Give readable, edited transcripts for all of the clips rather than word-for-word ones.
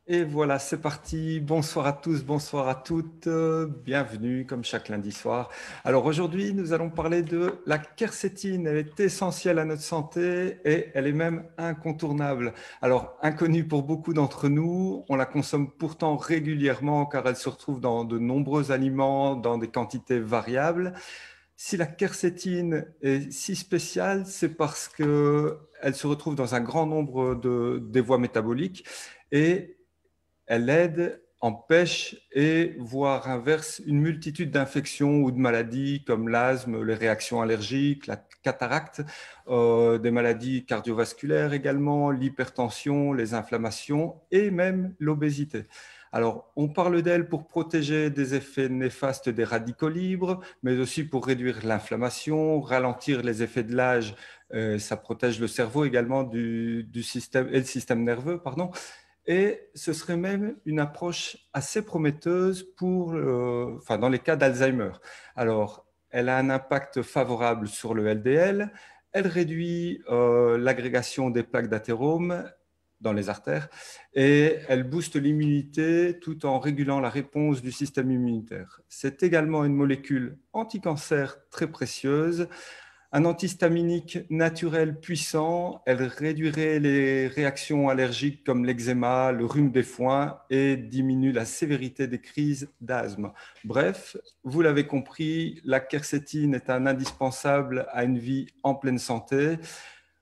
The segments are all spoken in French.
Et voilà, c'est parti. Bonsoir à tous, bonsoir à toutes. Bienvenue comme chaque lundi soir. Alors aujourd'hui, nous allons parler de la quercétine. Elle est essentielle à notre santé et elle est même incontournable. Alors inconnue pour beaucoup d'entre nous, on la consomme pourtant régulièrement car elle se retrouve dans de nombreux aliments dans des quantités variables. Si la quercétine est si spéciale, c'est parce qu'elle se retrouve dans un grand nombre des voies métaboliques et elle aide, empêche et voire inverse une multitude d'infections ou de maladies comme l'asthme, les réactions allergiques, la cataracte, des maladies cardiovasculaires également, l'hypertension, les inflammations et même l'obésité. Alors, on parle d'elle pour protéger des effets néfastes des radicaux libres, mais aussi pour réduire l'inflammation, ralentir les effets de l'âge. Ça protège le cerveau également du système et le système nerveux, pardon. Et ce serait même une approche assez prometteuse dans les cas d'Alzheimer. Alors, elle a un impact favorable sur le LDL, elle réduit l'agrégation des plaques d'athérome dans les artères et elle booste l'immunité tout en régulant la réponse du système immunitaire. C'est également une molécule anticancer très précieuse, un antihistaminique naturel puissant, elle réduirait les réactions allergiques comme l'eczéma, le rhume des foins et diminue la sévérité des crises d'asthme. Bref, vous l'avez compris, la quercétine est un indispensable à une vie en pleine santé.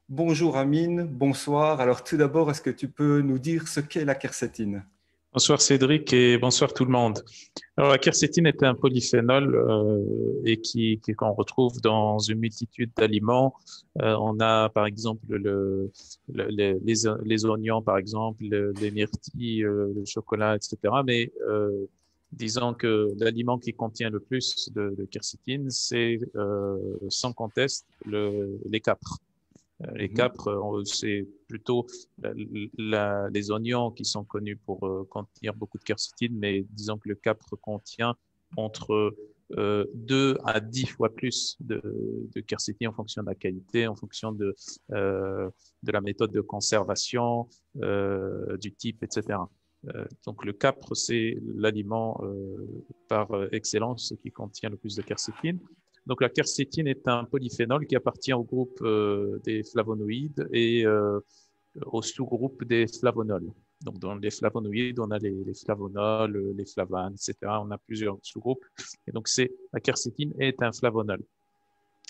Bonjour Amine, bonsoir. Alors tout d'abord, est-ce que tu peux nous dire ce qu'est la quercétine? Bonsoir Cédric et bonsoir tout le monde. Alors la quercétine est un polyphénol et qu'on retrouve dans une multitude d'aliments. On a par exemple les oignons par exemple, les myrtilles, le chocolat, etc. Mais disons que l'aliment qui contient le plus de quercétine, c'est sans conteste les capres. Les Mhm. capres, c'est plutôt les oignons qui sont connus pour contenir beaucoup de quercétine, mais disons que le capre contient entre 2 à 10 fois plus de quercétine en fonction de la qualité, en fonction de la méthode de conservation, du type, etc. Donc le capre, c'est l'aliment par excellence qui contient le plus de quercétine. Donc la quercétine est un polyphénol qui appartient au groupe des flavonoïdes et au sous-groupe des flavonols. Donc dans les flavonoïdes, on a les flavonols, les flavanes, etc. On a plusieurs sous-groupes. Et donc la quercétine est un flavonol.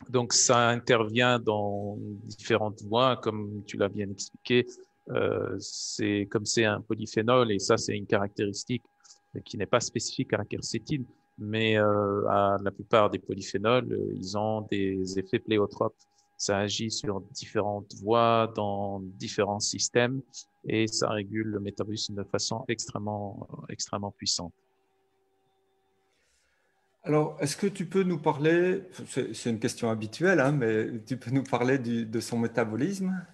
Donc ça intervient dans différentes voies, comme tu l'as bien expliqué. C'est un polyphénol et ça c'est une caractéristique qui n'est pas spécifique à la quercétine, mais à la plupart des polyphénols, ils ont des effets pléiotropes. Ça agit sur différentes voies, dans différents systèmes, et ça régule le métabolisme de façon extrêmement puissante. Alors, est-ce que tu peux nous parler, c'est une question habituelle, hein, mais tu peux nous parler de son métabolisme?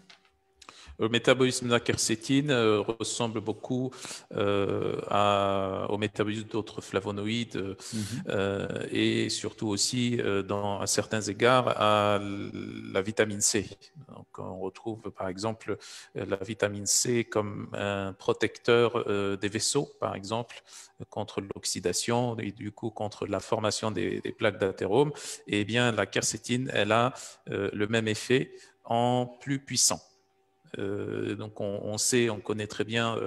Le métabolisme de la quercétine ressemble beaucoup au métabolisme d'autres flavonoïdes Mhm. et surtout aussi, à certains égards, à la vitamine C. Donc, on retrouve par exemple la vitamine C comme un protecteur des vaisseaux, par exemple, contre l'oxydation et du coup contre la formation des plaques d'athérome. Et bien, la quercétine, elle a le même effet en plus puissant. Donc on connaît très bien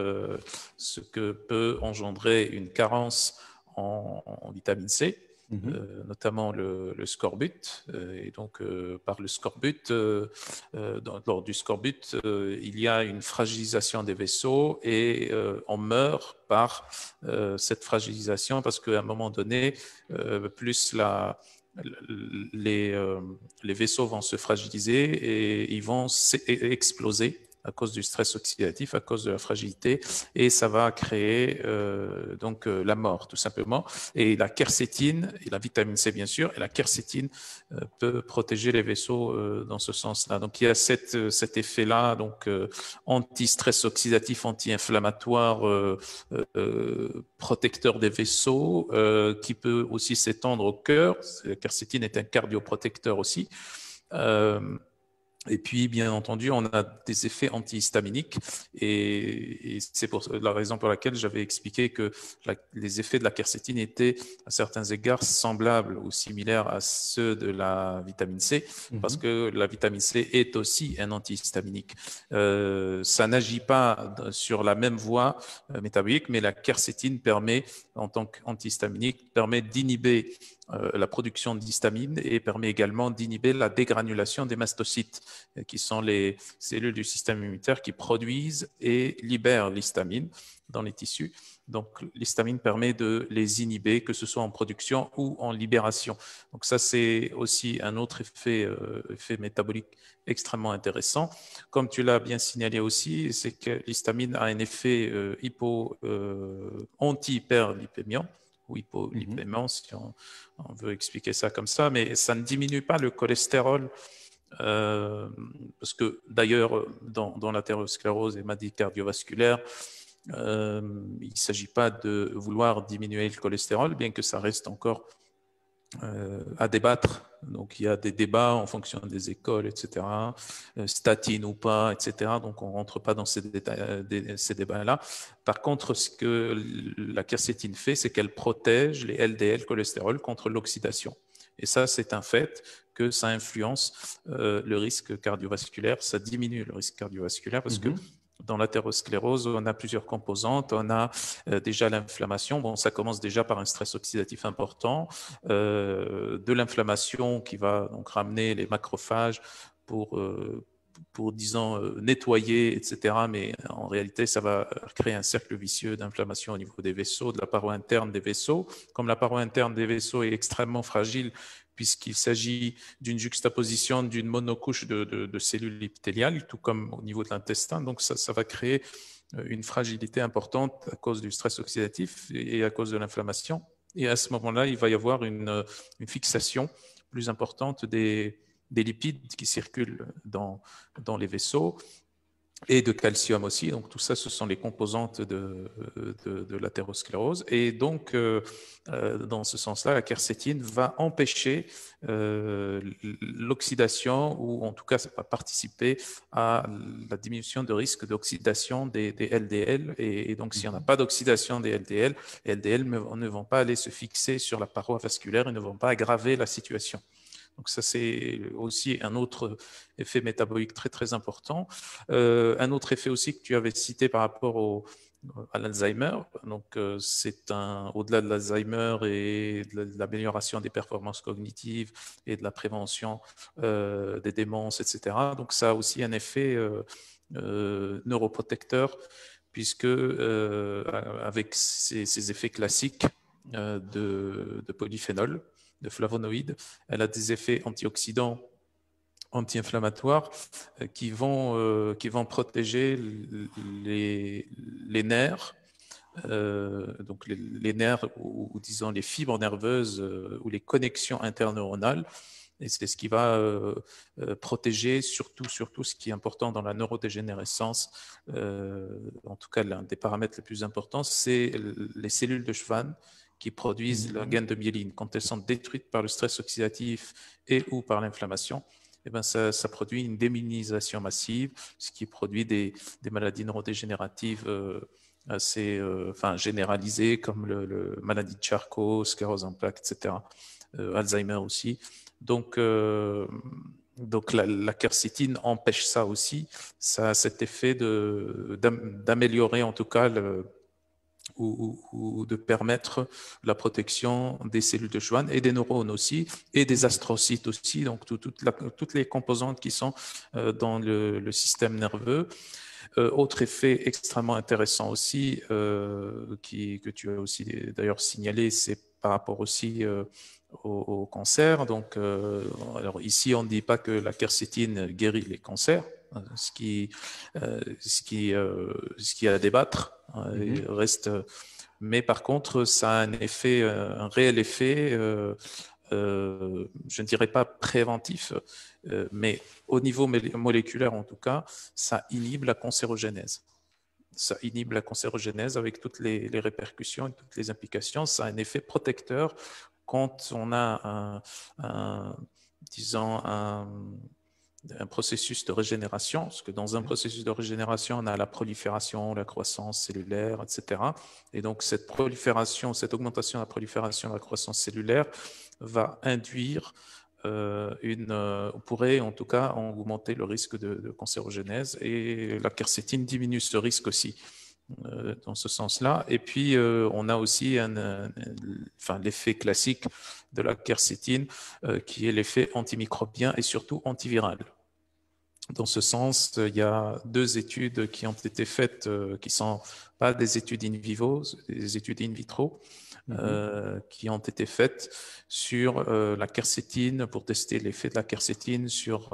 ce que peut engendrer une carence en vitamine C, Mhm. notamment le scorbut. Et donc par le scorbut, lors du scorbut, il y a une fragilisation des vaisseaux et on meurt par cette fragilisation parce qu'à un moment donné, plus les, euh, les vaisseaux vont se fragiliser et ils vont exploser à cause du stress oxydatif, à cause de la fragilité, et ça va créer la mort, tout simplement. Et la quercétine, et la vitamine C bien sûr, et la quercétine peut protéger les vaisseaux dans ce sens-là. Donc il y a cet effet-là, donc anti-stress oxydatif, anti-inflammatoire, protecteur des vaisseaux, qui peut aussi s'étendre au cœur. La quercétine est un cardioprotecteur aussi. Euh, Et puis, bien entendu, on a des effets antihistaminiques et c'est pour la raison pour laquelle j'avais expliqué que les effets de la quercétine étaient à certains égards semblables ou similaires à ceux de la vitamine C, parce que la vitamine C est aussi un antihistaminique. Ça n'agit pas sur la même voie métabolique, mais la quercétine permet, en tant qu'antihistaminique, permet d'inhiber la production d'histamine et permet également d'inhiber la dégranulation des mastocytes, qui sont les cellules du système immunitaire qui produisent et libèrent l'histamine dans les tissus. Donc, l'histamine permet de les inhiber, que ce soit en production ou en libération. Donc, ça, c'est aussi un autre effet métabolique extrêmement intéressant. Comme tu l'as bien signalé aussi, c'est que l'histamine a un effet anti-hyperlipémiant ou hypolipémiant, si on veut expliquer ça comme ça, mais ça ne diminue pas le cholestérol. Parce que d'ailleurs, dans l'athérosclérose et maladie cardiovasculaire, il ne s'agit pas de vouloir diminuer le cholestérol, bien que ça reste encore à débattre. Donc, il y a des débats en fonction des écoles, etc. Statine ou pas, etc. Donc, on ne rentre pas dans ces débats-là. Par contre, ce que la quercétine fait, c'est qu'elle protège les LDL cholestérol contre l'oxydation. Et ça, c'est un fait que ça influence le risque cardiovasculaire, ça diminue le risque cardiovasculaire parce que dans l'athérosclérose, on a plusieurs composantes. On a déjà l'inflammation. Bon, ça commence déjà par un stress oxydatif important, de l'inflammation qui va donc ramener les macrophages pour disons, nettoyer, etc. Mais en réalité, ça va créer un cercle vicieux d'inflammation au niveau des vaisseaux, de la paroi interne des vaisseaux. Comme la paroi interne des vaisseaux est extrêmement fragile, puisqu'il s'agit d'une juxtaposition d'une monocouche de cellules épithéliales, tout comme au niveau de l'intestin. Donc, ça va créer une fragilité importante à cause du stress oxydatif et à cause de l'inflammation. Et à ce moment-là, il va y avoir une fixation plus importante des lipides qui circulent dans les vaisseaux et de calcium aussi. Donc tout ça, ce sont les composantes de l'athérosclérose. Et donc, dans ce sens-là, la quercétine va empêcher l'oxydation, ou en tout cas, ça va participer à la diminution de risque d'oxydation des LDL. Et donc, s'il n'y en a pas d'oxydation des LDL, les LDL ne vont pas aller se fixer sur la paroi vasculaire et ne vont pas aggraver la situation. Donc ça, c'est aussi un autre effet métabolique très, très important. Un autre effet aussi que tu avais cité par rapport à l'Alzheimer, donc c'est au-delà de l'Alzheimer et de l'amélioration des performances cognitives et de la prévention des démences, etc. Donc ça a aussi un effet neuroprotecteur, puisque avec ces effets classiques de polyphénol, de flavonoïdes, elle a des effets antioxydants, anti-inflammatoires qui vont protéger les nerfs, donc les nerfs ou disons les fibres nerveuses ou les connexions interneuronales. Et c'est ce qui va protéger surtout ce qui est important dans la neurodégénérescence. En tout cas, l'un des paramètres les plus importants, c'est les cellules de Schwann qui produisent la gaine de myéline. Quand elles sont détruites par le stress oxydatif et ou par l'inflammation, eh ben ça produit une démyélinisation massive, ce qui produit des maladies neurodégénératives assez généralisées, comme le maladie de Charcot, sclérose en plaques, etc. Alzheimer aussi. Donc la quercétine empêche ça aussi. Ça a cet effet d'améliorer en tout cas ou de permettre la protection des cellules de Schwann et des neurones aussi, et des astrocytes aussi, donc toutes les composantes qui sont dans le système nerveux. Autre effet extrêmement intéressant aussi, que tu as aussi d'ailleurs signalé, c'est par rapport aussi au cancer. Donc, alors ici, on ne dit pas que la quercétine guérit les cancers, ce qui est à débattre. Il reste, mais par contre, ça a un effet, un réel effet. Je ne dirais pas préventif, mais au niveau moléculaire en tout cas, ça inhibe la cancérogénèse. Ça inhibe la cancérogénèse avec toutes les répercussions et toutes les implications. Ça a un effet protecteur quand on a disons un processus de régénération, parce que dans un processus de régénération, on a la prolifération, la croissance cellulaire, etc. Et donc, cette prolifération, cette augmentation de la prolifération de la croissance cellulaire va induire pourrait en tout cas augmenter le risque de cancérogénèse, et la quercétine diminue ce risque aussi dans ce sens-là. Et puis, on a aussi l'effet classique de la quercétine qui est l'effet antimicrobien et surtout antiviral. Dans ce sens, il y a 2 études qui ont été faites, qui ne sont pas des études in vivo, des études in vitro, qui ont été faites sur la quercétine, pour tester l'effet de la quercétine sur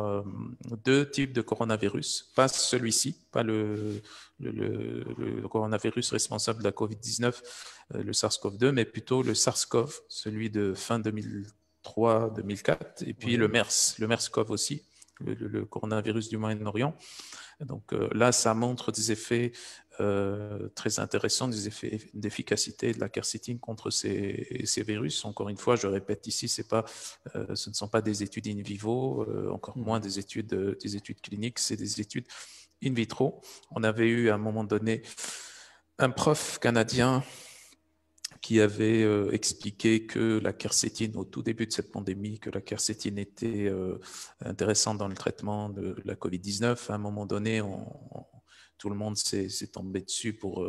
2 types de coronavirus, pas celui-ci, pas le coronavirus responsable de la COVID-19, le SARS-CoV-2, mais plutôt le SARS-CoV, celui de fin 2003-2004, et puis le MERS-CoV aussi, le coronavirus du Moyen-Orient. Donc là, ça montre des effets très intéressants, des effets d'efficacité de la quercétine contre ces virus. Encore une fois, je répète ici, ce ne sont pas des études in vivo, encore moins des études cliniques, c'est des études in vitro. On avait eu à un moment donné un prof canadien qui avait expliqué que la quercétine, au tout début de cette pandémie, que la quercétine était intéressante dans le traitement de la COVID-19. À un moment donné, tout le monde s'est tombé dessus pour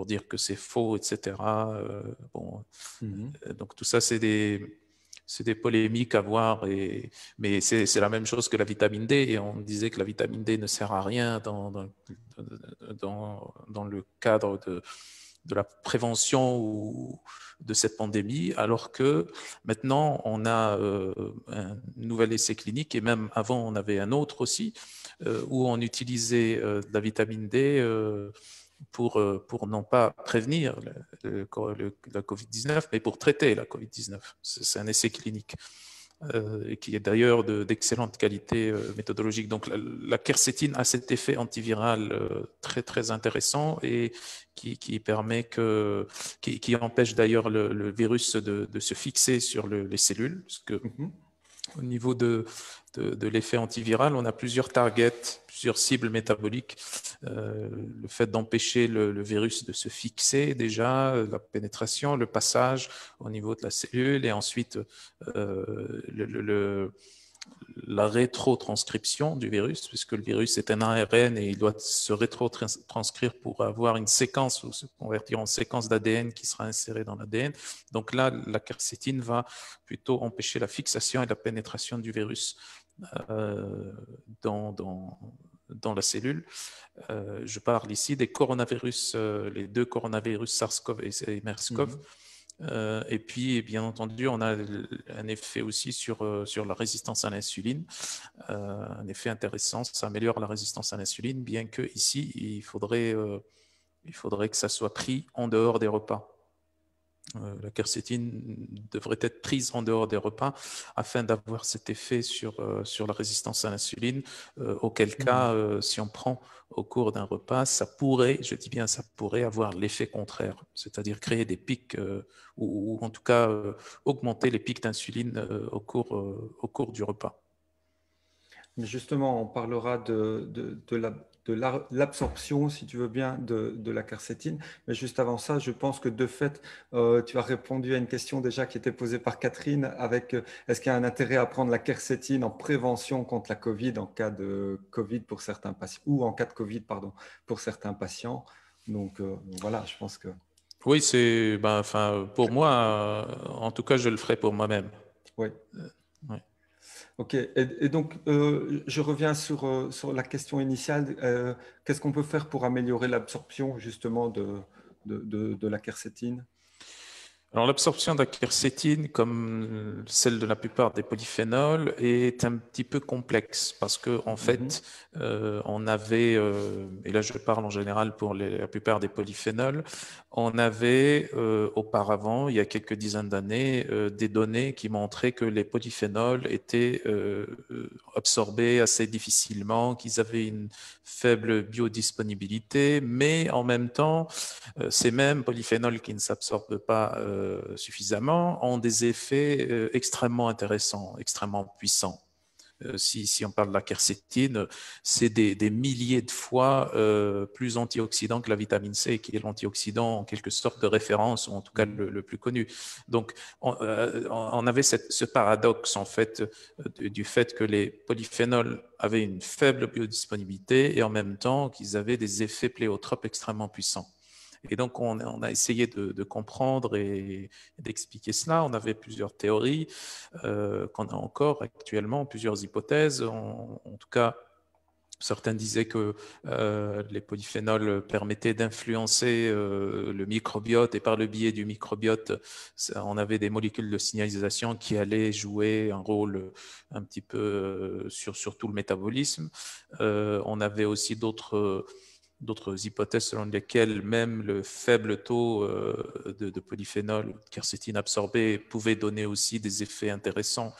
dire que c'est faux, etc. Donc tout ça, c'est des polémiques à voir, mais c'est la même chose que la vitamine D, et on disait que la vitamine D ne sert à rien dans le cadre de la prévention ou de cette pandémie, alors que maintenant on a un nouvel essai clinique, et même avant on avait un autre aussi, où on utilisait de la vitamine D pour non pas prévenir la COVID-19, mais pour traiter la COVID-19. C'est un essai clinique. Et qui est d'ailleurs d'excellente qualité méthodologique. Donc la quercétine a cet effet antiviral très très intéressant, et qui permet qui empêche d'ailleurs le virus de se fixer sur les cellules, parce que au niveau de l'effet antiviral, on a plusieurs targets, plusieurs cibles métaboliques. Le fait d'empêcher le virus de se fixer, déjà, la pénétration, le passage au niveau de la cellule, et ensuite la rétrotranscription du virus, puisque le virus est un ARN et il doit se rétrotranscrire pour avoir une séquence, ou se convertir en séquence d'ADN qui sera insérée dans l'ADN. Donc là, la quercétine va plutôt empêcher la fixation et la pénétration du virus dans la cellule. Je parle ici des coronavirus, les 2 coronavirus SARS-CoV et MERS-CoV. Et puis, bien entendu, on a un effet aussi sur la résistance à l'insuline, un effet intéressant. Ça améliore la résistance à l'insuline, bien que ici, il faudrait que ça soit pris en dehors des repas. La quercétine devrait être prise en dehors des repas afin d'avoir cet effet sur la résistance à l'insuline, auquel cas, si on prend au cours d'un repas, ça pourrait, je dis bien ça pourrait, avoir l'effet contraire, c'est-à-dire créer des pics, ou en tout cas augmenter les pics d'insuline au cours du repas. Mais justement, on parlera de l'absorption, si tu veux bien, de la quercétine. Mais juste avant ça, je pense que de fait, tu as répondu à une question déjà qui était posée par Catherine, avec est-ce qu'il y a un intérêt à prendre la quercétine en prévention contre la Covid, en cas de Covid pour certains patients, ou en cas de Covid, pardon, pour certains patients. Donc voilà, je pense que... Oui, pour moi, en tout cas, je le ferai pour moi-même. Oui. Oui. Ok, et donc je reviens sur la question initiale. Qu'est-ce qu'on peut faire pour améliorer l'absorption justement de la quercétine? Alors, l'absorption de la quercétine, comme celle de la plupart des polyphénols, est un petit peu complexe, parce que en fait, on avait, et là je parle en général pour la plupart des polyphénols, on avait auparavant, il y a quelques dizaines d'années, des données qui montraient que les polyphénols étaient absorbés assez difficilement, qu'ils avaient une faible biodisponibilité, mais en même temps, ces mêmes polyphénols qui ne s'absorbent pas suffisamment ont des effets extrêmement intéressants, extrêmement puissants. si on parle de la quercétine, c'est des milliers de fois plus antioxydant que la vitamine C, qui est l'antioxydant en quelque sorte de référence, ou en tout cas le plus connu. Donc, on avait ce paradoxe en fait du fait que les polyphénols avaient une faible biodisponibilité et en même temps qu'ils avaient des effets pléiotropes extrêmement puissants. Et donc, on a essayé de comprendre et d'expliquer cela. On avait plusieurs théories qu'on a encore actuellement, plusieurs hypothèses. En tout cas, certains disaient que les polyphénols permettaient d'influencer le microbiote et par le biais du microbiote, on avait des molécules de signalisation qui allaient jouer un rôle un petit peu sur tout le métabolisme. On avait aussi d'autres hypothèses selon lesquelles même le faible taux de polyphénol, de quercétine absorbée pouvait donner aussi des effets intéressants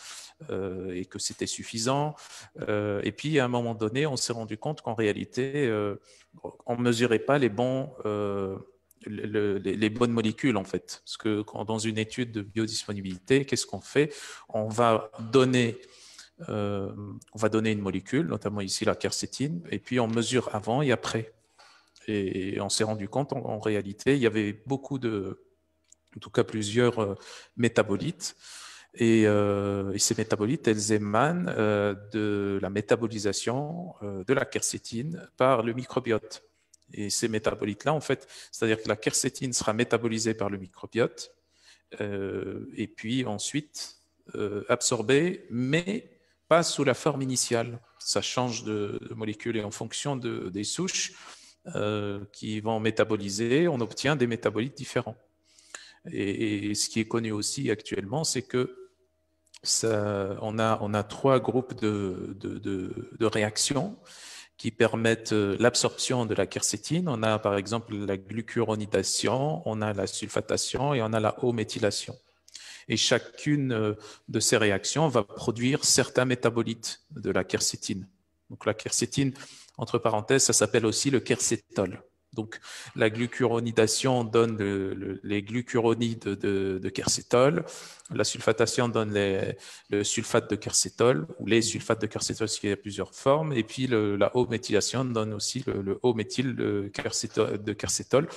et que c'était suffisant. Et puis, à un moment donné, on s'est rendu compte qu'en réalité, on ne mesurait pas les bonnes molécules, en fait. Parce que dans une étude de biodisponibilité, qu'est-ce qu'on fait? On va donner une molécule, notamment ici la quercétine, et puis on mesure avant et après. Et on s'est rendu compte, en réalité, il y avait en tout cas plusieurs métabolites. Et ces métabolites, elles émanent de la métabolisation de la quercétine par le microbiote. Et ces métabolites-là, en fait, c'est-à-dire que la quercétine sera métabolisée par le microbiote et puis ensuite absorbée, mais pas sous la forme initiale. Ça change de molécule et en fonction des souches qui vont métaboliser, on obtient des métabolites différents. Et ce qui est connu aussi actuellement, c'est que on a 3 groupes de réactions qui permettent l'absorption de la quercétine. On a par exemple la glucuronidation, on a la sulfatation et on a la O-méthylation. Et chacune de ces réactions va produire certains métabolites de la quercétine. Donc la quercétine, entre parenthèses, ça s'appelle aussi le quercétol. Donc la glucuronidation donne les glucuronides de quercétol, la sulfatation donne le sulfate de quercétol, ou les sulfates de quercétol, parce qu'il y a plusieurs formes, et puis la O-méthylation donne aussi le O-méthyl de quercétol.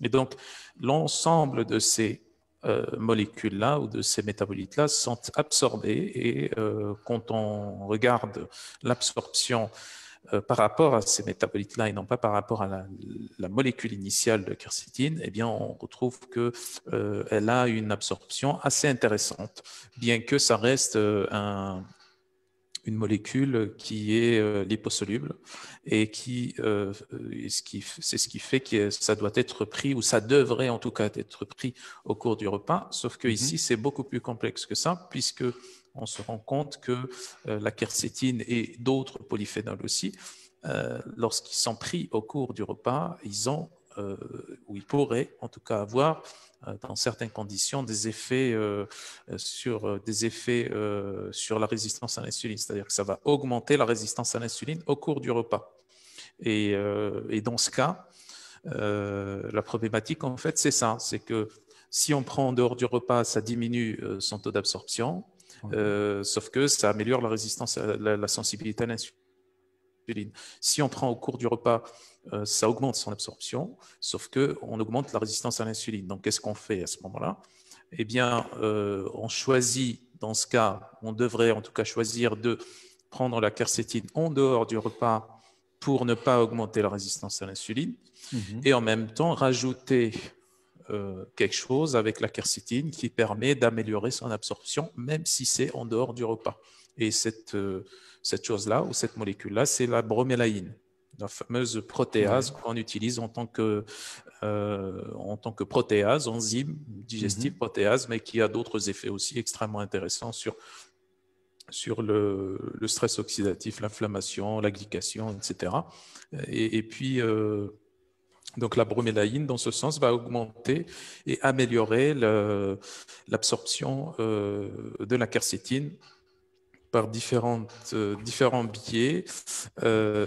Et donc l'ensemble de ces molécules-là ou de ces métabolites-là sont absorbées et quand on regarde l'absorption par rapport à ces métabolites-là et non pas par rapport à la molécule initiale de quercétine, eh bien, on retrouve qu'elle a une absorption assez intéressante, bien que ça reste une molécule qui est liposoluble et c'est ce qui fait que ça doit être pris, ou ça devrait en tout cas être pris au cours du repas, sauf que ici c'est beaucoup plus complexe que ça, puisque on se rend compte que la quercétine et d'autres polyphénols aussi, lorsqu'ils sont pris au cours du repas, ou ils pourraient en tout cas avoir dans certaines conditions des effets sur la résistance à l'insuline, c'est-à-dire que ça va augmenter la résistance à l'insuline au cours du repas. Et dans ce cas, la problématique en fait c'est ça, c'est que si on prend en dehors du repas, ça diminue son taux d'absorption, sauf que ça améliore la résistance la sensibilité à l'insuline. Si on prend au cours du repas, ça augmente son absorption, sauf qu'on augmente la résistance à l'insuline. Donc, qu'est-ce qu'on fait à ce moment-là? Eh bien, on choisit, dans ce cas, on devrait en tout cas choisir de prendre la quercétine en dehors du repas pour ne pas augmenter la résistance à l'insuline et en même temps rajouter quelque chose avec la quercétine qui permet d'améliorer son absorption, même si c'est en dehors du repas. Et cette chose-là, ou cette molécule-là, c'est la bromélaïne, la fameuse protéase qu'on utilise en tant que protéase, enzyme digestive protéase, mais qui a d'autres effets aussi extrêmement intéressants sur le stress oxydatif, l'inflammation, la glycation, etc. Et puis, donc la bromélaïne, dans ce sens, va augmenter et améliorer l'absorption de la quercétine par différents biais,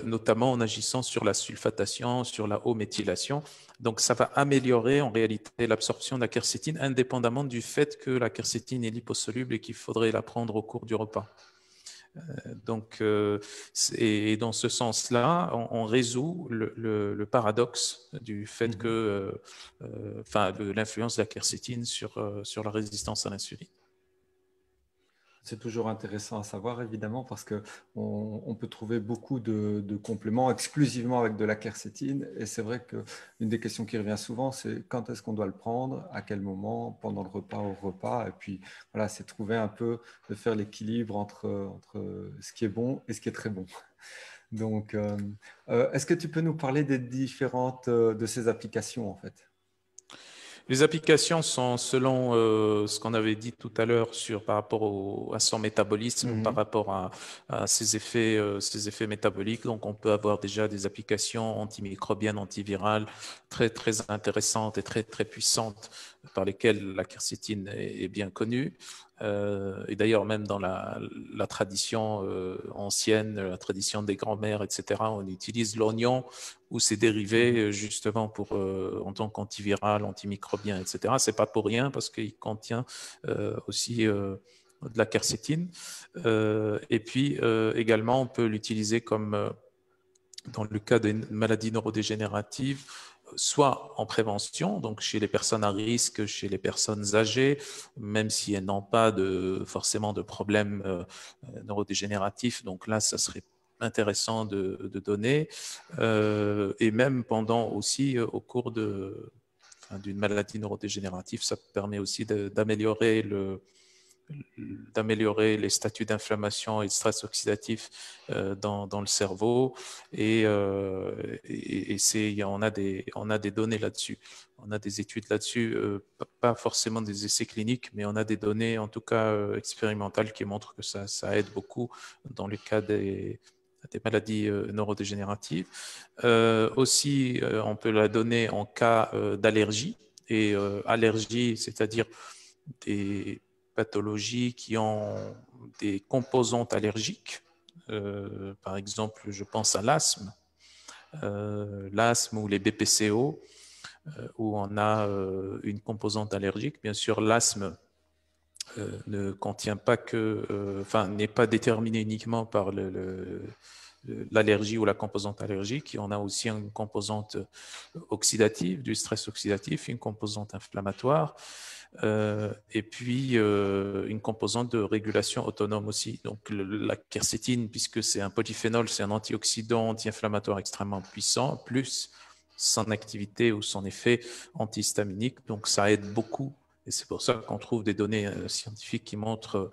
notamment en agissant sur la sulfatation, sur la O-méthylation. Donc, ça va améliorer en réalité l'absorption de la quercétine, indépendamment du fait que la quercétine est liposoluble et qu'il faudrait la prendre au cours du repas. Et dans ce sens-là, on résout le paradoxe du fait de l'influence de la quercétine sur la résistance à l'insuline. C'est toujours intéressant à savoir, évidemment, parce qu'on peut trouver beaucoup de compléments exclusivement avec de la quercétine. Et c'est vrai qu'une des questions qui revient souvent, c'est quand est-ce qu'on doit le prendre, à quel moment, pendant le repas, au repas. Et puis, voilà, c'est trouver un peu, de faire l'équilibre entre ce qui est bon et ce qui est très bon. Donc, est-ce que tu peux nous parler des différentes de ces applications, en fait? Les applications sont selon ce qu'on avait dit tout à l'heure par rapport à son métabolisme, par Mhm. rapport à ses effets métaboliques. Donc, on peut avoir déjà des applications antimicrobiennes, antivirales très, très intéressantes et très, très puissantes par lesquelles la quercétine est bien connue. Et d'ailleurs, même dans la tradition ancienne, la tradition des grands-mères, etc., on utilise l'oignon ou ses dérivés justement en tant qu'antiviral, antimicrobien, etc. C'est pas pour rien parce qu'il contient aussi de la quercétine. Et puis également, on peut l'utiliser comme dans le cas des maladies neurodégénératives, soit en prévention, donc chez les personnes à risque, chez les personnes âgées, même si elles n'ont pas forcément de problèmes neurodégénératifs. Donc là, ça serait intéressant de donner. Et même pendant aussi, au cours d'une maladie neurodégénérative, ça permet aussi d'améliorer les statuts d'inflammation et de stress oxydatif dans le cerveau. On a des données là-dessus. On a des études là-dessus, pas forcément des essais cliniques, mais on a des données, en tout cas expérimentales, qui montrent que ça aide beaucoup dans le cas des maladies neurodégénératives. Aussi, on peut la donner en cas d'allergie. Et allergie, c'est-à-dire des pathologies qui ont des composantes allergiques. Par exemple, je pense à l'asthme ou les BPCO, où on a une composante allergique. Bien sûr, l'asthme ne contient pas n'est pas déterminé uniquement par l'allergie ou la composante allergique. On a aussi une composante oxydative, du stress oxydatif, une composante inflammatoire, et puis une composante de régulation autonome aussi. Donc la quercétine, puisque c'est un polyphénol, c'est un antioxydant, anti-inflammatoire extrêmement puissant, plus son activité ou son effet antihistaminique. Donc ça aide beaucoup. Et c'est pour ça qu'on trouve des données scientifiques qui montrent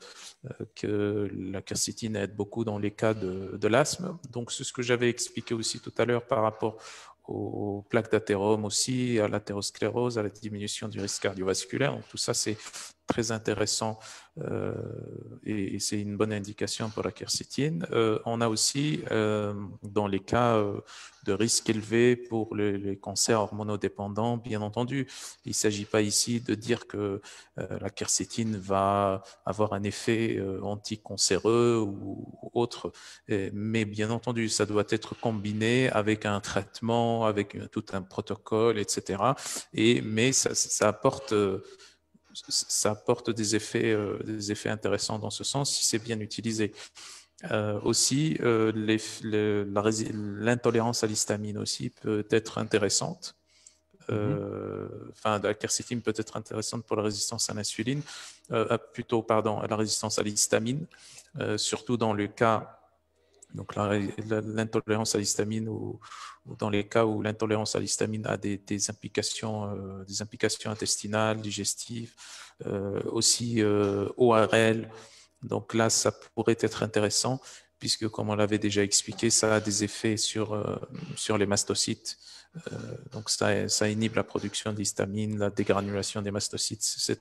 que la quercétine aide beaucoup dans les cas de l'asthme. Donc c'est ce que j'avais expliqué aussi tout à l'heure par rapport aux plaques d'athérome aussi, à l'athérosclérose, à la diminution du risque cardiovasculaire. Donc tout ça, c'est très intéressant et c'est une bonne indication pour la quercétine. On a aussi, dans les cas de risque élevé pour les cancers hormonodépendants, bien entendu, il ne s'agit pas ici de dire que la quercétine va avoir un effet anticancéreux ou autre, mais bien entendu, ça doit être combiné avec un traitement, avec tout un protocole, etc. Mais ça apporte des effets intéressants dans ce sens si c'est bien utilisé. Aussi, l'intolérance à l'histamine aussi peut être intéressante. La quercétine peut être intéressante pour la résistance à l'insuline, à la résistance à l'histamine, surtout dans le cas, donc l'intolérance à l'histamine ou dans les cas où l'intolérance à l'histamine a des implications intestinales, digestives, aussi ORL. Donc là, ça pourrait être intéressant puisque, comme on l'avait déjà expliqué, ça a des effets sur les mastocytes. Donc ça inhibe la production d'histamine, la dégranulation des mastocytes. C'est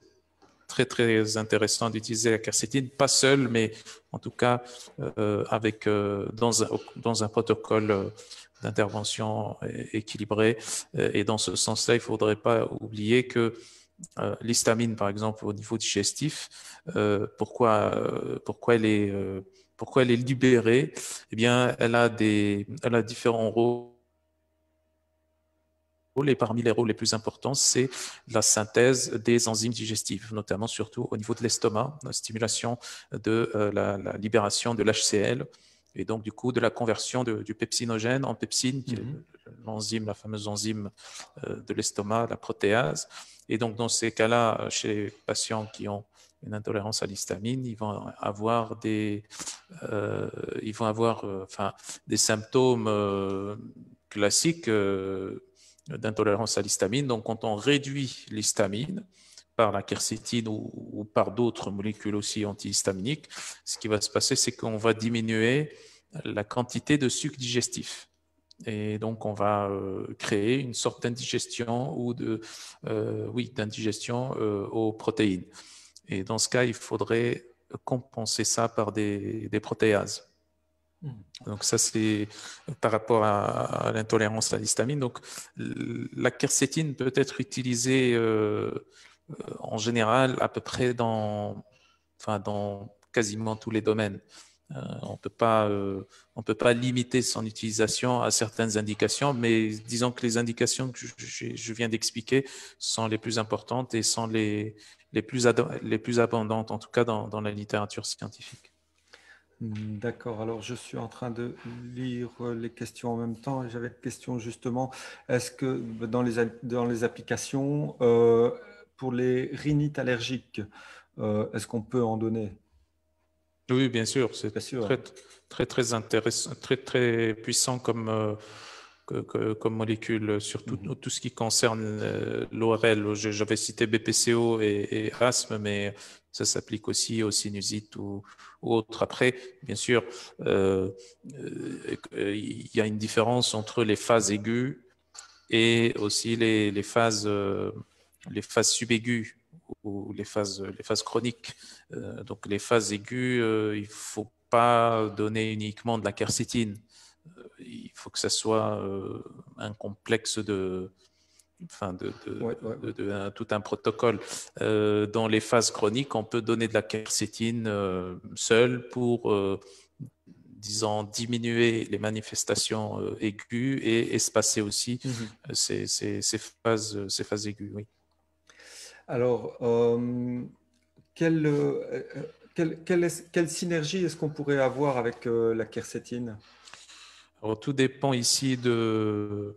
très, très intéressant d'utiliser la quercétine, pas seul, mais en tout cas dans un protocole d'intervention équilibré. Et dans ce sens-là, il ne faudrait pas oublier que l'histamine, par exemple, au niveau digestif, pourquoi elle est libérée? Eh bien, elle a différents rôles et parmi les rôles les plus importants, c'est la synthèse des enzymes digestives, notamment surtout au niveau de l'estomac, la stimulation de la libération de l'HCl et donc du coup de la conversion du pepsinogène en pepsine, qui est l'enzyme, la fameuse enzyme de l'estomac, la protéase. Et donc dans ces cas-là, chez les patients qui ont une intolérance à l'histamine, ils vont avoir des des symptômes classiques d'intolérance à l'histamine. Donc, quand on réduit l'histamine par la quercétine ou par d'autres molécules aussi antihistaminiques, ce qui va se passer, c'est qu'on va diminuer la quantité de sucre digestif. Et donc, on va créer une sorte d'indigestion ou d'indigestion aux protéines. Et dans ce cas, il faudrait compenser ça par des protéases. Donc ça, c'est par rapport à l'intolérance à l'histamine. Donc la quercétine peut être utilisée en général à peu près dans quasiment tous les domaines. On ne peut pas limiter son utilisation à certaines indications, mais disons que les indications que je viens d'expliquer sont les plus importantes et sont les plus abondantes, en tout cas dans la littérature scientifique. D'accord, alors je suis en train de lire les questions en même temps et j'avais une question justement, est-ce que dans les applications, pour les rhinites allergiques, est-ce qu'on peut en donner? Oui, bien sûr, c'est Bien sûr. très, très, très intéressant, très, très puissant comme molécule, surtout tout ce qui concerne l'ORL. J'avais cité BPCO et asthme, mais ça s'applique aussi aux sinusites ou autres. Après, bien sûr, il y a une différence entre les phases aiguës et aussi les phases subaiguës ou les phases chroniques. Donc les phases aiguës, il ne faut pas donner uniquement de la quercétine. Il faut que ça soit un complexe tout un protocole. Dans les phases chroniques, on peut donner de la quercétine seule pour disons, diminuer les manifestations aiguës et espacer aussi ces phases aiguës. Oui. Alors, quelle synergie est-ce qu'on pourrait avoir avec la quercétine? Alors, tout dépend ici de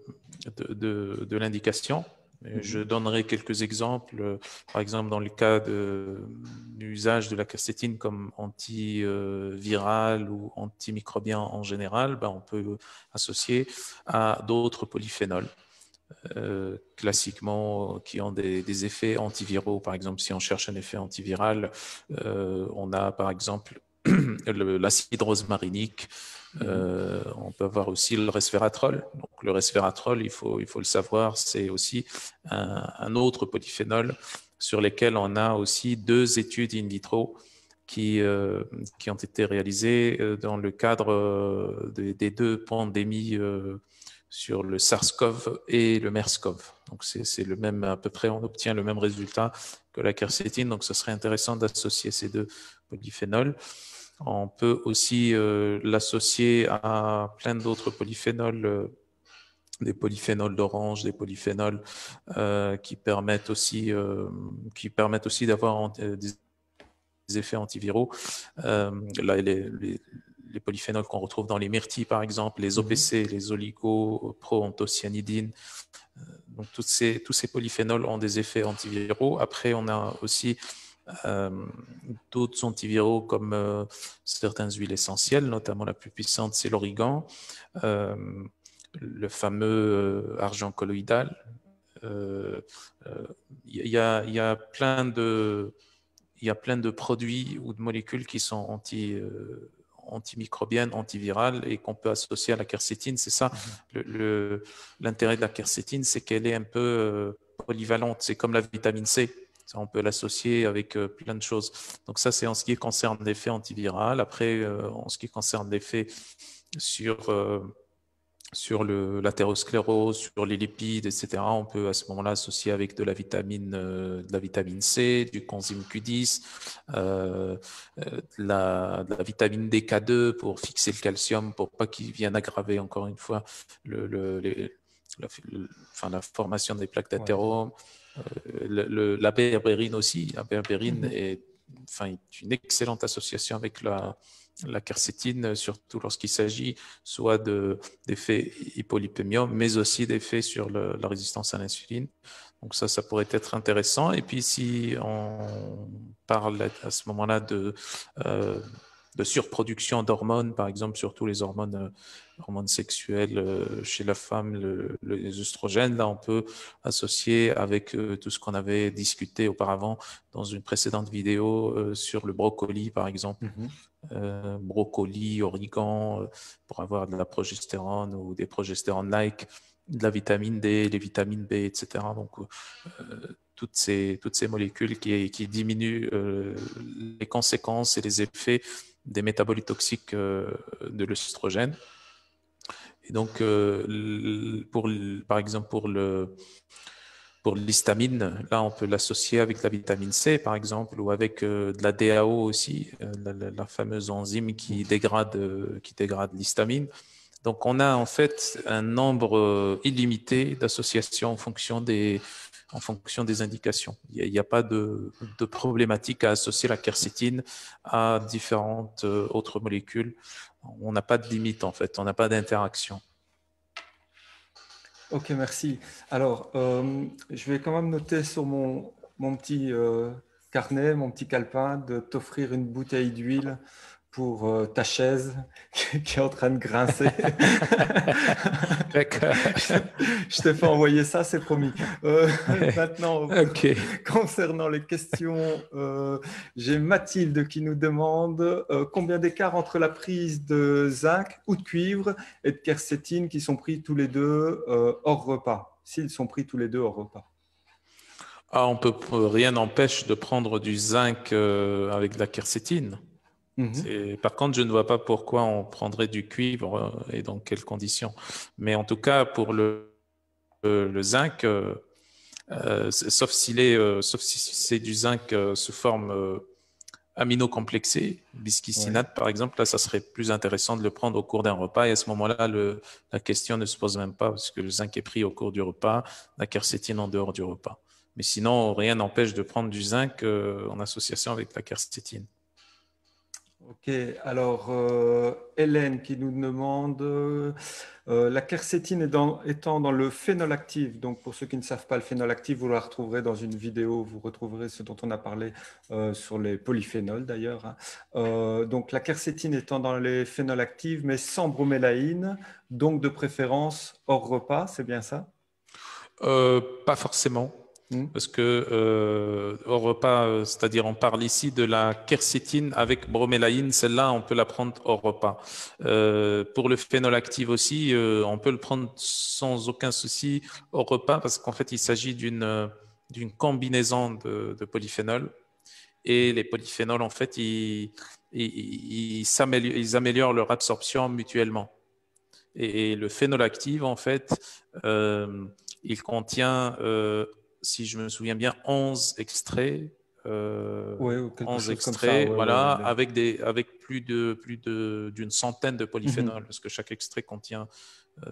l'indication. Je donnerai quelques exemples. Par exemple, dans le cas de l'usage de la quercétine comme antiviral ou antimicrobien en général, on peut associer à d'autres polyphénols. Classiquement qui ont des effets antiviraux. Par exemple, si on cherche un effet antiviral, on a par exemple l'acide rosmarinique. On peut avoir aussi le resveratrol. Donc, le resveratrol, il faut le savoir, c'est aussi un autre polyphénol sur lesquels on a aussi 2 études in vitro qui ont été réalisées dans le cadre des 2 pandémies sur le SARS-CoV et le MERS-CoV. Donc, c'est le même, à peu près, on obtient le même résultat que la quercétine. Donc, ce serait intéressant d'associer ces 2 polyphénols. On peut aussi l'associer à plein d'autres polyphénols, des polyphénols d'orange, des polyphénols qui permettent aussi d'avoir des effets antiviraux. Là, les polyphénols qu'on retrouve dans les myrtilles, par exemple, les OPC, les oligoproanthocyanidines. Donc, tous ces polyphénols ont des effets antiviraux. Après, on a aussi d'autres antiviraux comme certaines huiles essentielles, notamment la plus puissante, c'est l'origan, le fameux argent colloïdal. Il y a plein de produits ou de molécules qui sont antimicrobiennes, antivirales et qu'on peut associer à la quercétine. C'est ça l'intérêt de la quercétine, c'est qu'elle est un peu polyvalente. C'est comme la vitamine C. On peut l'associer avec plein de choses. Donc ça, c'est en ce qui concerne l'effet antiviral. Après, en ce qui concerne l'effet sur l'athérosclérose, sur les lipides, etc. On peut à ce moment-là associer avec de la vitamine C, du coenzyme Q10, de la vitamine DK2 pour fixer le calcium, pour pas qu'il vienne aggraver encore une fois la formation des plaques Ouais. d'athérome, la berbérine aussi. La berbérine est une excellente association avec la quercétine, surtout lorsqu'il s'agit soit d'effets hypolipémium, mais aussi d'effets sur la résistance à l'insuline. Donc ça pourrait être intéressant. Et puis si on parle à ce moment-là de surproduction d'hormones, par exemple, surtout les hormones sexuelles chez la femme, les œstrogènes, là on peut associer avec tout ce qu'on avait discuté auparavant dans une précédente vidéo sur le brocoli, par exemple. Brocoli, origan, pour avoir de la progestérone ou des progestérones-like, de la vitamine D, les vitamines B, etc. Donc, toutes ces molécules qui diminuent les conséquences et les effets des métabolites toxiques de l'œstrogène. Et donc, par exemple, pour l'histamine, là, on peut l'associer avec la vitamine C, par exemple, ou avec de la DAO aussi, la fameuse enzyme qui dégrade l'histamine. Donc, on a en fait un nombre illimité d'associations en fonction des indications. Il n'y a pas de problématique à associer la quercétine à différentes autres molécules. On n'a pas de limite, en fait. On n'a pas d'interaction. Ok, merci. Alors, je vais quand même noter sur mon petit carnet, mon petit calepin, de t'offrir une bouteille d'huile pour ta chaise qui est en train de grincer. D'accord. Je t'ai fait envoyer ça, c'est promis. Maintenant, Ok. concernant les questions, j'ai Mathilde qui nous demande combien d'écart entre la prise de zinc ou de cuivre et de quercétine qui sont pris tous les deux hors repas, s'ils sont pris tous les deux hors repas. Rien n'empêche de prendre du zinc avec de la quercétine. Par contre, je ne vois pas pourquoi on prendrait du cuivre et dans quelles conditions. Mais en tout cas, pour le zinc, sauf si c'est du zinc sous forme aminocomplexée, Ouais. bisglycinate par exemple, là, ça serait plus intéressant de le prendre au cours d'un repas. Et à ce moment-là, la question ne se pose même pas parce que le zinc est pris au cours du repas, la quercétine en dehors du repas. Mais sinon, rien n'empêche de prendre du zinc en association avec la quercétine. Ok, alors Hélène qui nous demande la quercétine étant dans le phénolactive. Donc pour ceux qui ne savent pas le phénolactive, vous la retrouverez dans une vidéo, vous retrouverez ce dont on a parlé sur les polyphénols d'ailleurs, hein. Donc la quercétine étant dans les phénolactives mais sans bromélaïne, donc de préférence hors repas, c'est bien ça? Pas forcément. Hmm. Parce que au repas, c'est-à-dire on parle ici de la quercétine avec bromélaïne, celle-là on peut la prendre au repas. Pour le phénolactive aussi, on peut le prendre sans aucun souci au repas parce qu'en fait il s'agit d'une combinaison de polyphénols et les polyphénols en fait ils améliorent leur absorption mutuellement. Et le phénolactive en fait il contient si je me souviens bien, 11 extraits. Ouais, ou quelque 11 chose comme ça. extraits, Ouais, ouais, voilà, ouais. avec d'une centaine de Mhm. polyphénols, parce que chaque extrait contient Des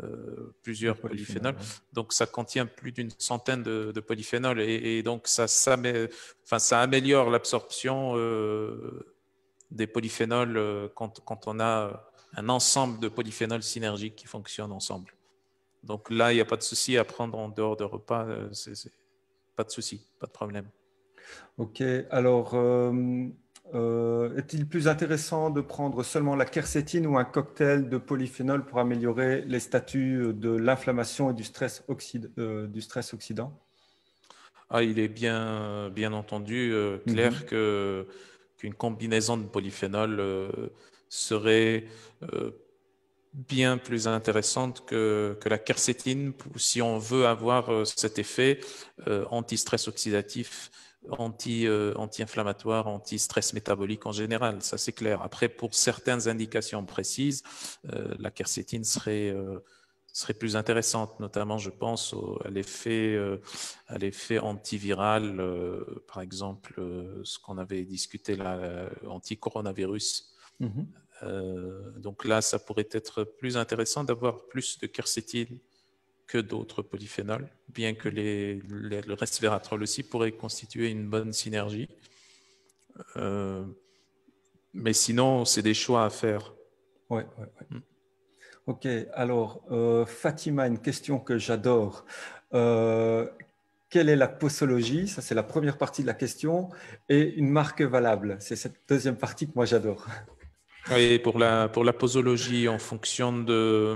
plusieurs polyphénols, polyphénols. ouais. Donc, ça contient plus d'une centaine de polyphénols et donc ça améliore l'absorption des polyphénols quand on a un ensemble de polyphénols synergiques qui fonctionnent ensemble. Donc là, il n'y a pas de souci à prendre en dehors de repas. Pas de souci, pas de problème. Ok, alors est-il plus intéressant de prendre seulement la quercétine ou un cocktail de polyphénol pour améliorer les statuts de l'inflammation et du stress oxydant? Il est bien entendu clair Mhm. qu'une combinaison de polyphénol serait euh, bien plus intéressante que la quercétine si on veut avoir cet effet anti-stress oxydatif, anti-inflammatoire, anti-stress métabolique en général. Ça, c'est clair. Après, pour certaines indications précises, la quercétine serait plus intéressante, notamment, je pense, à l'effet antiviral, par exemple, ce qu'on avait discuté là, anti-coronavirus. Donc là, ça pourrait être plus intéressant d'avoir plus de quercétine que d'autres polyphénols, bien que le resveratrol aussi pourrait constituer une bonne synergie. Mais sinon, c'est des choix à faire. Ouais. Ok, alors Fatima, une question que j'adore. Quelle est la posologie? Ça, c'est la première partie de la question. Et une marque valable. C'est cette deuxième partie que moi, j'adore. Oui, pour la posologie, en fonction de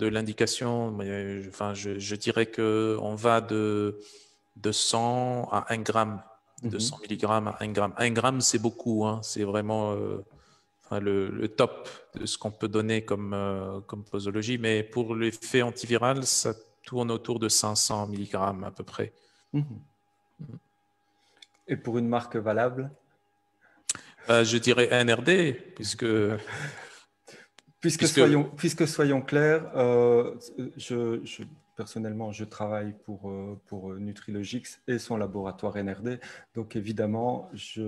l'indication, enfin, je dirais qu'on va de 100 à 1 gramme, de 100 milligrammes à 1 gramme. 1 gramme, c'est beaucoup, hein, c'est vraiment enfin, le top de ce qu'on peut donner comme posologie. Mais pour l'effet antiviral, ça tourne autour de 500 milligrammes à peu près. Et pour une marque valable? Je dirais NRD, puisque Puisque soyons clairs, personnellement, je travaille pour Nutrilogix et son laboratoire NRD. Donc, évidemment, je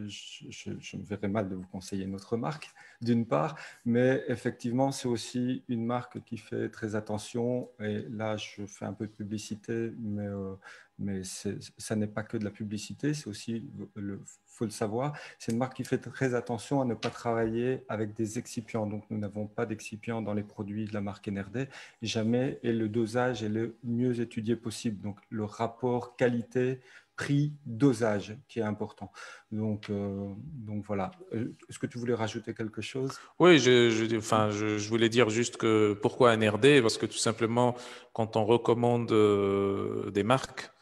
me verrais mal de vous conseiller notre marque, d'une part. Mais effectivement, c'est aussi une marque qui fait très attention. Et là, je fais un peu de publicité, mais ça n'est pas que de la publicité, c'est aussi, faut le savoir, c'est une marque qui fait très attention à ne pas travailler avec des excipients. Donc, nous n'avons pas d'excipients dans les produits de la marque NRD, jamais, et le dosage est le mieux étudié possible. Donc, le rapport qualité, prix, dosage qui est important. Donc voilà. Est-ce que tu voulais rajouter quelque chose? Oui, je voulais dire juste que pourquoi NRD? Parce que tout simplement, quand on recommande des marques,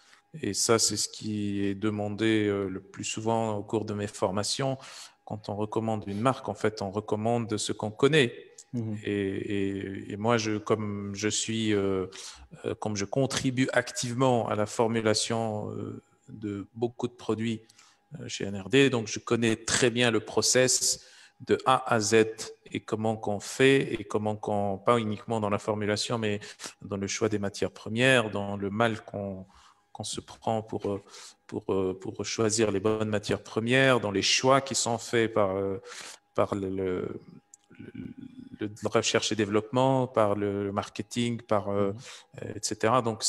et ça c'est ce qui est demandé le plus souvent au cours de mes formations, quand on recommande une marque, en fait, on recommande ce qu'on connaît. Et moi, comme je contribue activement à la formulation de beaucoup de produits chez NRD, donc je connais très bien le process de A à Z et comment qu'on fait et comment qu'on, pas uniquement dans la formulation, mais dans le choix des matières premières, dans le mal qu'on se prend pour choisir les bonnes matières premières, dans les choix qui sont faits par la recherche et développement, par le marketing, etc. Donc,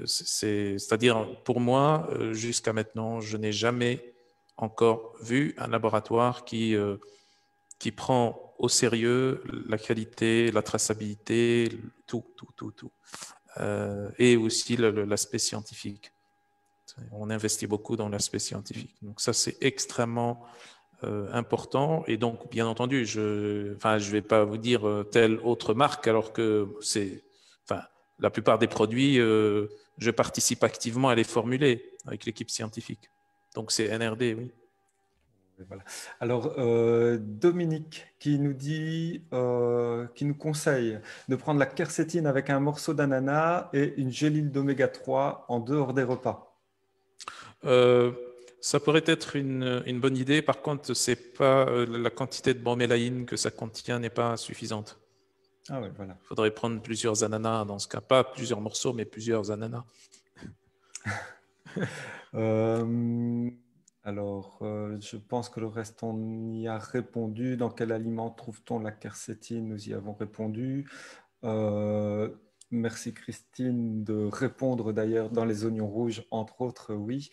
c'est-à-dire, pour moi, jusqu'à maintenant, je n'ai jamais encore vu un laboratoire qui prend au sérieux la qualité, la traçabilité, tout. Et aussi l'aspect scientifique. On investit beaucoup dans l'aspect scientifique. Donc ça, c'est extrêmement important. Et donc, bien entendu, je vais pas vous dire telle autre marque, alors que la plupart des produits, je participe activement à les formuler avec l'équipe scientifique. Donc, c'est NRD, oui. Voilà. Alors, Dominique qui nous dit, qui nous conseille de prendre la quercétine avec un morceau d'ananas et une gélule d'oméga 3 en dehors des repas. Ça pourrait être une bonne idée. Par contre, c'est pas la quantité de bromélaïne que ça contient n'est pas suffisante. Ah ouais, voilà. Il faudrait prendre plusieurs ananas dans ce cas, pas plusieurs morceaux, mais plusieurs ananas. Alors, je pense que le reste, on y a répondu. Dans quel aliment trouve-t-on la quercétine? Nous y avons répondu. Merci Christine de répondre d'ailleurs dans les oignons rouges, entre autres, oui.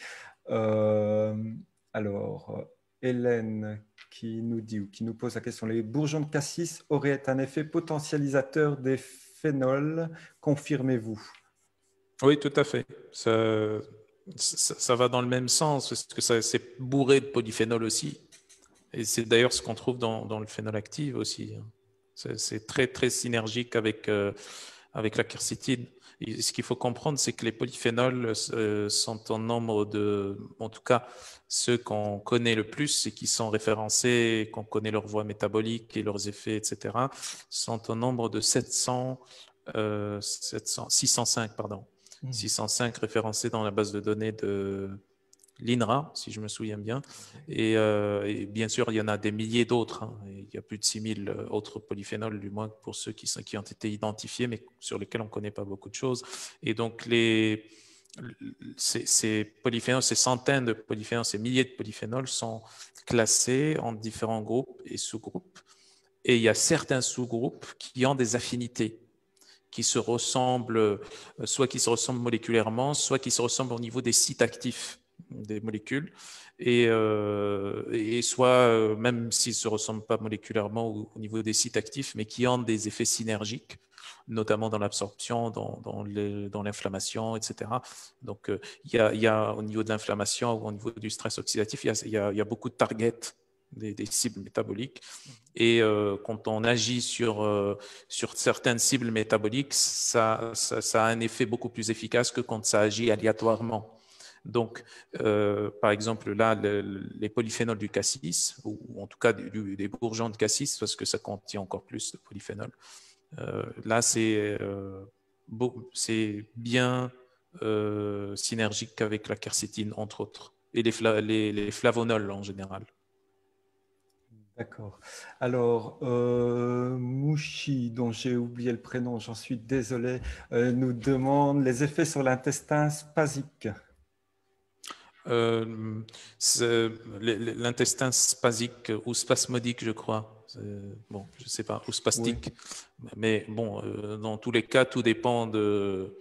Alors, Hélène qui nous dit ou qui nous pose la question, les bourgeons de cassis auraient un effet potentialisateur des phénols, confirmez-vous? Oui, tout à fait. Ça va dans le même sens, parce que c'est bourré de polyphénol aussi. Et c'est d'ailleurs ce qu'on trouve dans le phénol active aussi. C'est très, très synergique avec la quercétine. Et ce qu'il faut comprendre, c'est que les polyphénols sont en nombre en tout cas, ceux qu'on connaît le plus et qui sont référencés, qu'on connaît leur voie métabolique et leurs effets, etc., sont au nombre de 605, pardon. 605 référencés dans la base de données de l'INRA, si je me souviens bien. Et bien sûr, il y en a des milliers d'autres. Hein. Il y a plus de 6000 autres polyphénols, du moins pour ceux qui ont été identifiés, mais sur lesquels on ne connaît pas beaucoup de choses. Et donc, ces polyphénols, ces centaines de polyphénols, ces milliers de polyphénols sont classés en différents groupes et sous-groupes. Et il y a certains sous-groupes qui ont des affinités. qui se ressemblent, soit qui se ressemblent moléculairement, soit qui se ressemblent au niveau des sites actifs des molécules, et soit, même s'ils ne se ressemblent pas moléculairement au niveau des sites actifs, mais qui ont des effets synergiques, notamment dans l'absorption, dans l'inflammation, etc. Donc, il y a au niveau de l'inflammation ou au niveau du stress oxydatif, il y a beaucoup de targets, des cibles métaboliques. Et quand on agit sur certaines cibles métaboliques, ça a un effet beaucoup plus efficace que quand ça agit aléatoirement. Donc, par exemple, là, les polyphénols du cassis, ou en tout cas des bourgeons de cassis, parce que ça contient encore plus de polyphénols, là, c'est bien synergique avec la quercétine, entre autres, et les flavonols en général. D'accord. Alors, Mouchi, dont j'ai oublié le prénom, j'en suis désolé, nous demande les effets sur l'intestin spasique. L'intestin spasique ou spasmodique, je crois. Bon, je ne sais pas, ou spastique. Oui. Mais bon, dans tous les cas, tout dépend de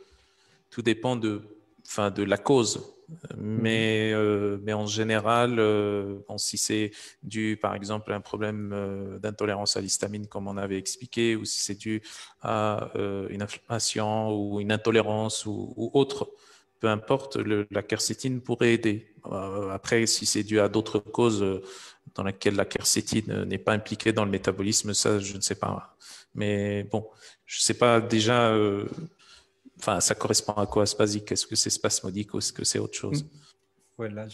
la cause. Mais en général, bon, si c'est dû, par exemple, à un problème d'intolérance à l'histamine, comme on avait expliqué, ou si c'est dû à une inflammation ou une intolérance ou autre, peu importe, la quercétine pourrait aider. Après, si c'est dû à d'autres causes dans lesquelles la quercétine n'est pas impliquée dans le métabolisme, ça, je ne sais pas. Mais bon, je ne sais pas déjà... Enfin, ça correspond à quoi, spasique? Est-ce que c'est spasmodique ou est-ce que c'est autre chose? Voilà,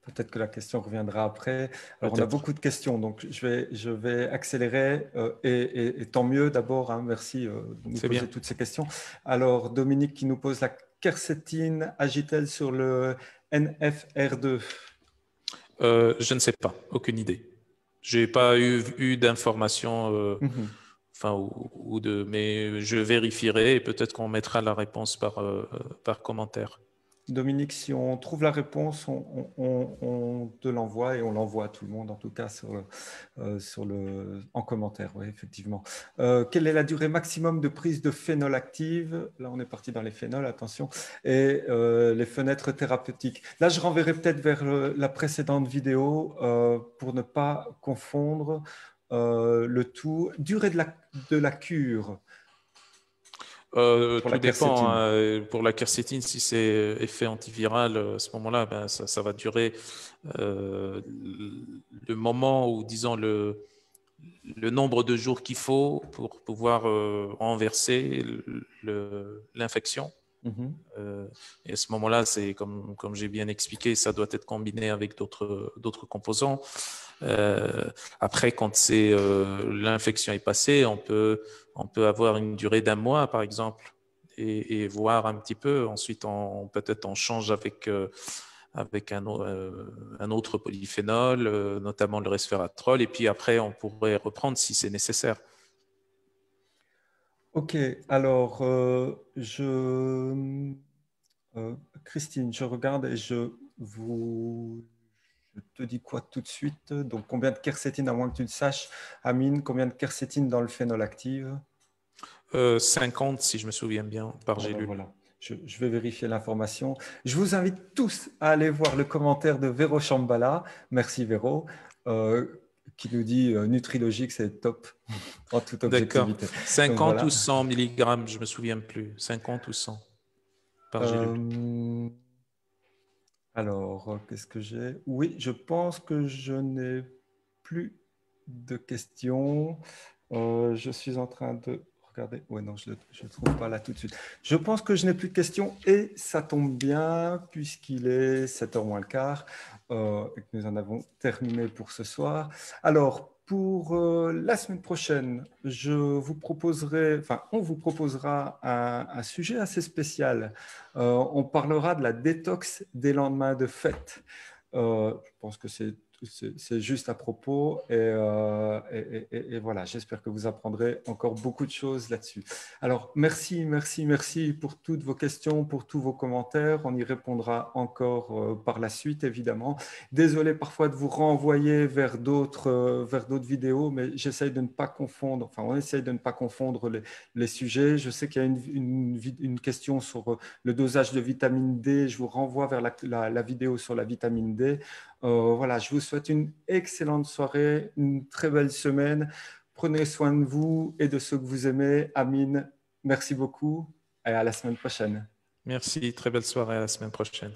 peut-être que la question reviendra après. Alors, on a beaucoup de questions, donc je vais accélérer et tant mieux d'abord. Hein, merci de nous poser toutes ces questions. Alors, Dominique qui nous pose la quercétine agit-elle sur le NFR2? Je ne sais pas, aucune idée. Je n'ai pas eu d'informations. Enfin, mais je vérifierai et peut-être qu'on mettra la réponse par commentaire. Dominique, si on trouve la réponse, on te l'envoie et on l'envoie à tout le monde, en tout cas en commentaire, oui, effectivement. Quelle est la durée maximum de prise de phénol active? Là, on est parti dans les phénols, attention. Et les fenêtres thérapeutiques. Là, je renverrai peut-être vers la précédente vidéo pour ne pas confondre le tout. Durée de la cure. Tout dépend. Pour la quercétine, si c'est effet antiviral, à ce moment-là, ben, ça va durer le moment où, disons, le nombre de jours qu'il faut pour pouvoir renverser l'infection. Et à ce moment-là, c'est comme j'ai bien expliqué, ça doit être combiné avec d'autres composants. Après, quand l'infection est passée, on peut avoir une durée d'1 mois, par exemple, et voir un petit peu. Ensuite, peut-être on change avec un autre polyphénol, notamment le resveratrol, et puis après, on pourrait reprendre si c'est nécessaire. Ok, alors, Christine, je regarde et je te dis quoi tout de suite. Donc, combien de quercétine, à moins que tu le saches, Amine, combien de quercétine dans le phénol active? 50, si je me souviens bien, par gélule. Voilà. Je vais vérifier l'information. Je vous invite tous à aller voir le commentaire de Véro Chambala. Merci Véro, qui nous dit Nutrilogique, c'est top en toute objectivité. D'accord. 50 ou 100 mg, je ne me souviens plus. 50 ou 100 par gélule. Alors, qu'est-ce que j'ai? Oui, je pense que je n'ai plus de questions. Je suis en train de regarder. Oui, non, je ne trouve pas là tout de suite. Je pense que je n'ai plus de questions et ça tombe bien puisqu'il est 7h moins le quart et que nous en avons terminé pour ce soir. Alors, pour la semaine prochaine, on vous proposera un sujet assez spécial. On parlera de la détox des lendemains de fête. Je pense que c'est c'est juste à propos. Et voilà, j'espère que vous apprendrez encore beaucoup de choses là-dessus. Alors, merci pour toutes vos questions, pour tous vos commentaires. On y répondra encore par la suite, évidemment. Désolé parfois de vous renvoyer vers d'autres vidéos, mais j'essaye de ne pas confondre, enfin, on essaye de ne pas confondre les sujets. Je sais qu'il y a une question sur le dosage de vitamine D. Je vous renvoie vers la vidéo sur la vitamine D. Voilà, je vous souhaite une excellente soirée, une très belle semaine. Prenez soin de vous et de ceux que vous aimez. Amine, merci beaucoup et à la semaine prochaine. Merci, très belle soirée, à la semaine prochaine.